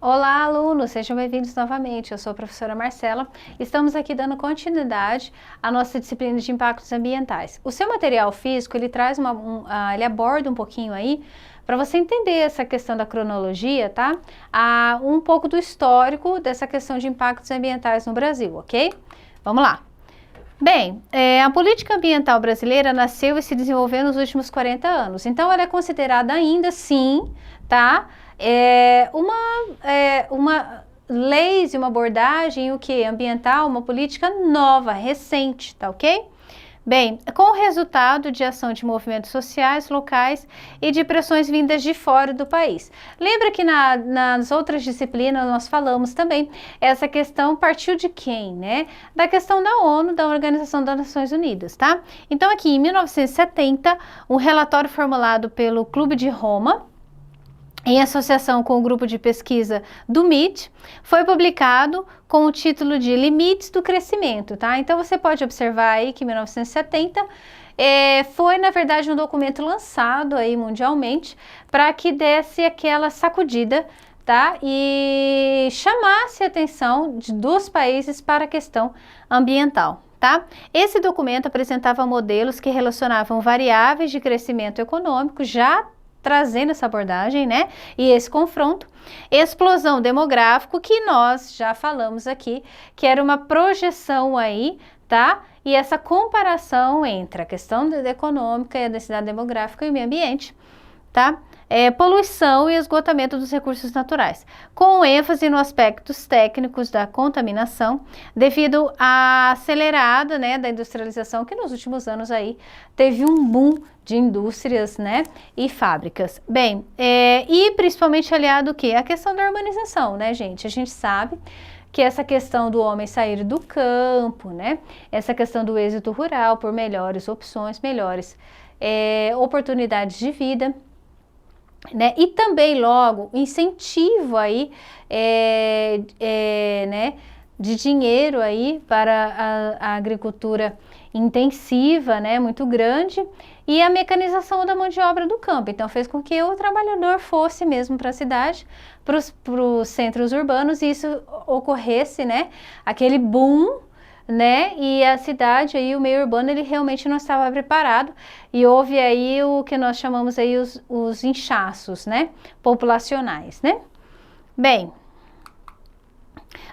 Olá, alunos, sejam bem-vindos novamente. Eu sou a professora Marcela. Estamos aqui dando continuidade à nossa disciplina de impactos ambientais. O seu material físico, ele traz ele aborda um pouquinho aí para você entender essa questão da cronologia, tá? Um pouco do histórico dessa questão de impactos ambientais no Brasil, ok? Vamos lá. Bem, a política ambiental brasileira nasceu e se desenvolveu nos últimos 40 anos. Então, ela é considerada ainda, sim, tá? Uma leis e uma abordagem, ambiental, uma política nova, recente, tá ok? Bem, com o resultado de ação de movimentos sociais locais e de pressões vindas de fora do país. Lembra que nas outras disciplinas nós falamos também, essa questão partiu de quem, né? Da questão da ONU, da Organização das Nações Unidas, tá? Então aqui em 1970, um relatório formulado pelo Clube de Roma, em associação com o grupo de pesquisa do MIT, foi publicado com o título de Limites do Crescimento, tá? Então você pode observar aí que em 1970 foi, na verdade, um documento lançado aí mundialmente para que desse aquela sacudida, tá? E chamasse a atenção dos países para a questão ambiental. Tá? Esse documento apresentava modelos que relacionavam variáveis de crescimento econômico, já trazendo essa abordagem, né? E esse confronto, explosão demográfico, que nós já falamos aqui, que era uma projeção aí, tá? E essa comparação entre a questão econômica e a densidade demográfica e o meio ambiente, tá? Poluição e esgotamento dos recursos naturais, com ênfase nos aspectos técnicos da contaminação, devido à acelerada, né, da industrialização, que nos últimos anos aí teve um boom de indústrias, né, e fábricas. Bem, e principalmente aliado o quê? A questão da urbanização, né, gente? A gente sabe que essa questão do homem sair do campo, né, essa questão do êxito rural por melhores opções, melhores oportunidades de vida, né? E também logo incentivo aí né, de dinheiro aí para a agricultura intensiva, né, muito grande, e a mecanização da mão de obra do campo. Então fez com que o trabalhador fosse mesmo para a cidade, para os centros urbanos, e isso ocorresse, né, aquele boom, né, e a cidade aí, o meio urbano, ele realmente não estava preparado, e houve aí o que nós chamamos aí os inchaços, né, populacionais, né. Bem,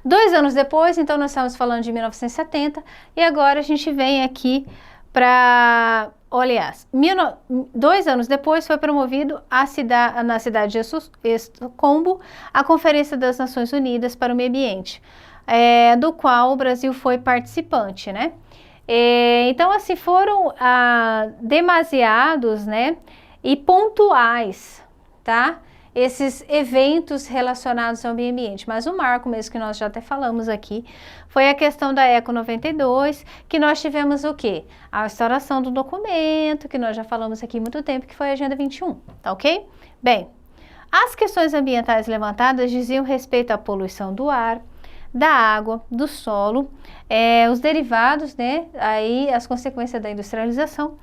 2 anos depois, então nós estamos falando de 1970, e agora a gente vem aqui para, aliás, 2 anos depois foi promovido na cidade de Estocolmo a Conferência das Nações Unidas para o Meio Ambiente, do qual o Brasil foi participante, né? Então, assim, foram demasiados, né, e pontuais, tá? Esses eventos relacionados ao meio ambiente, mas o marco mesmo que nós já até falamos aqui, foi a questão da Eco 92, que nós tivemos o quê? A instauração do documento, que nós já falamos aqui há muito tempo, que foi a Agenda 21, tá ok? Bem, as questões ambientais levantadas diziam respeito à poluição do ar, da água, do solo, os derivados, né, aí as consequências da industrialização,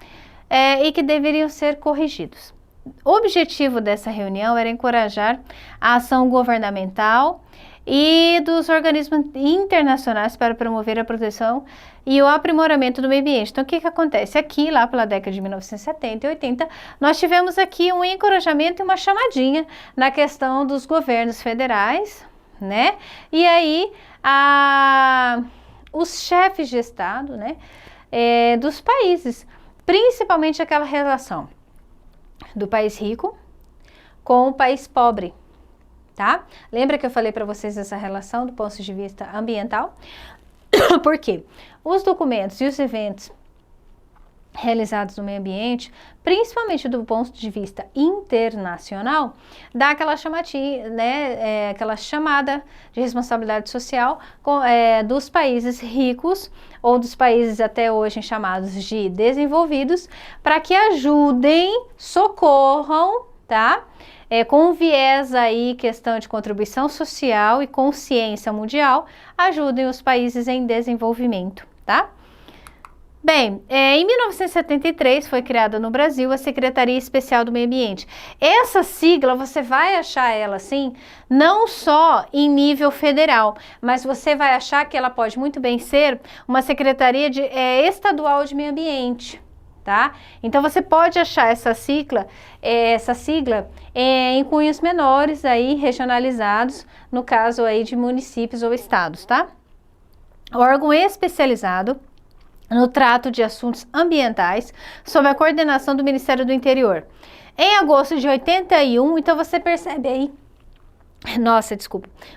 e que deveriam ser corrigidos. O objetivo dessa reunião era encorajar a ação governamental e dos organismos internacionais para promover a proteção e o aprimoramento do meio ambiente. Então, o que acontece? Aqui, lá pela década de 1970 e 80, nós tivemos aqui um encorajamento e uma chamadinha na questão dos governos federais, né? E aí, os chefes de Estado, né, dos países, principalmente aquela relação do país rico com o país pobre, tá? Lembra que eu falei para vocês essa relação do ponto de vista ambiental? Por quê? Os documentos e os eventos realizados no meio ambiente, principalmente do ponto de vista internacional, dá aquela chamativa, né, aquela chamada de responsabilidade social dos países ricos ou dos países até hoje chamados de desenvolvidos, para que ajudem, socorram, tá? Com viés aí, questão de contribuição social e consciência mundial, ajudem os países em desenvolvimento, tá? Bem, em 1973 foi criada no Brasil a Secretaria Especial do Meio Ambiente. Essa sigla você vai achar ela assim, não só em nível federal, mas você vai achar que ela pode muito bem ser uma Secretaria Estadual de Meio Ambiente, tá? Então você pode achar essa sigla em cunhos menores aí, regionalizados, no caso aí de municípios ou estados, tá? Órgão especializado no trato de assuntos ambientais, sob a coordenação do Ministério do Interior. Em agosto de 81, então você percebe aí,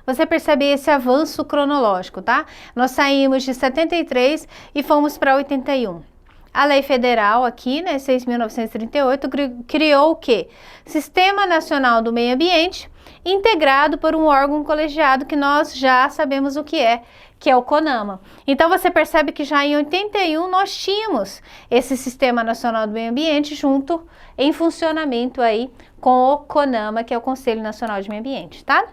você percebe esse avanço cronológico, tá? Nós saímos de 73 e fomos para 81. A lei federal aqui, né, 6.938, criou o quê? Sistema Nacional do Meio Ambiente, integrado por um órgão colegiado que nós já sabemos o que é o CONAMA. Então você percebe que já em 81 nós tínhamos esse Sistema Nacional do Meio Ambiente junto em funcionamento aí com o CONAMA, que é o Conselho Nacional de Meio Ambiente, tá?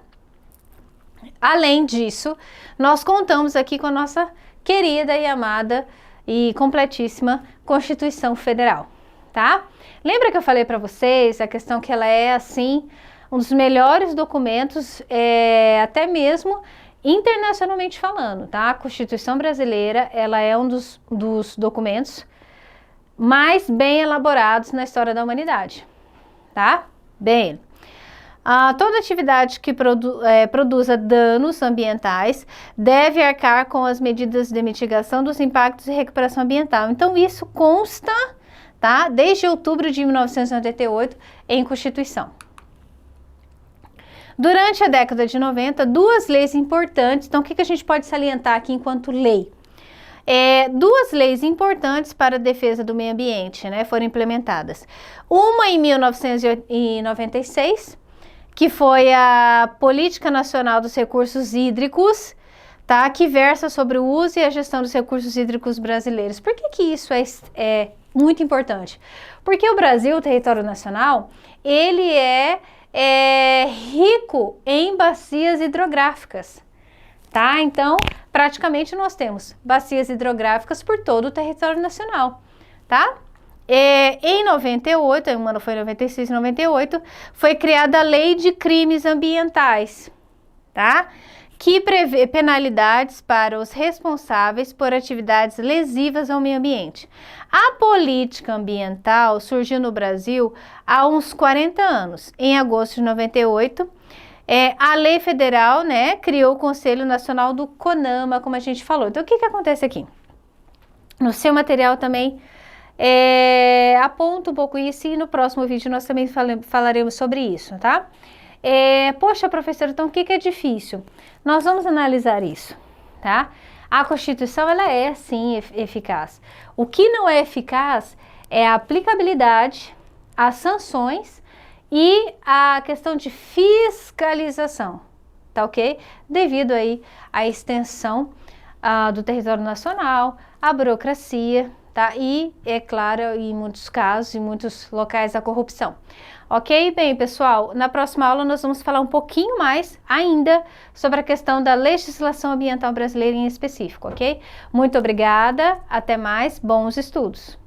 Além disso, nós contamos aqui com a nossa querida e amada e completíssima Constituição Federal, tá? Lembra que eu falei para vocês a questão que ela é, assim, um dos melhores documentos, até mesmo internacionalmente falando, tá? A Constituição brasileira, ela é um dos documentos mais bem elaborados na história da humanidade, tá? Bem, toda atividade que produza danos ambientais deve arcar com as medidas de mitigação dos impactos e recuperação ambiental. Então, isso consta, tá? Desde outubro de 1988 em Constituição. Durante a década de 90, duas leis importantes, então o que a gente pode salientar aqui enquanto lei? Duas leis importantes para a defesa do meio ambiente, né, foram implementadas. Uma em 1996, que foi a Política Nacional dos Recursos Hídricos, tá, que versa sobre o uso e a gestão dos recursos hídricos brasileiros. Por que isso é muito importante? Porque o Brasil, o território nacional, ele é rico em bacias hidrográficas, tá? Então, praticamente nós temos bacias hidrográficas por todo o território nacional, tá? Em 98, o ano foi 96 e 98, foi criada a Lei de Crimes Ambientais, tá? Que prevê penalidades para os responsáveis por atividades lesivas ao meio ambiente. A política ambiental surgiu no Brasil há uns 40 anos. Em agosto de 98, a lei federal, né, criou o Conselho Nacional do CONAMA, como a gente falou. Então, o que acontece aqui? No seu material também aponta um pouco isso e no próximo vídeo nós também falaremos sobre isso, tá? Poxa, professora, então o que é difícil? Nós vamos analisar isso, tá? A Constituição, ela é, sim, eficaz. O que não é eficaz é a aplicabilidade, as sanções e a questão de fiscalização, tá ok? Devido aí à extensão do território nacional, à burocracia, tá? E, é claro, em muitos casos, em muitos locais, a corrupção. Ok? Bem, pessoal, na próxima aula nós vamos falar um pouquinho mais ainda sobre a questão da legislação ambiental brasileira em específico, ok? Muito obrigada, até mais, bons estudos!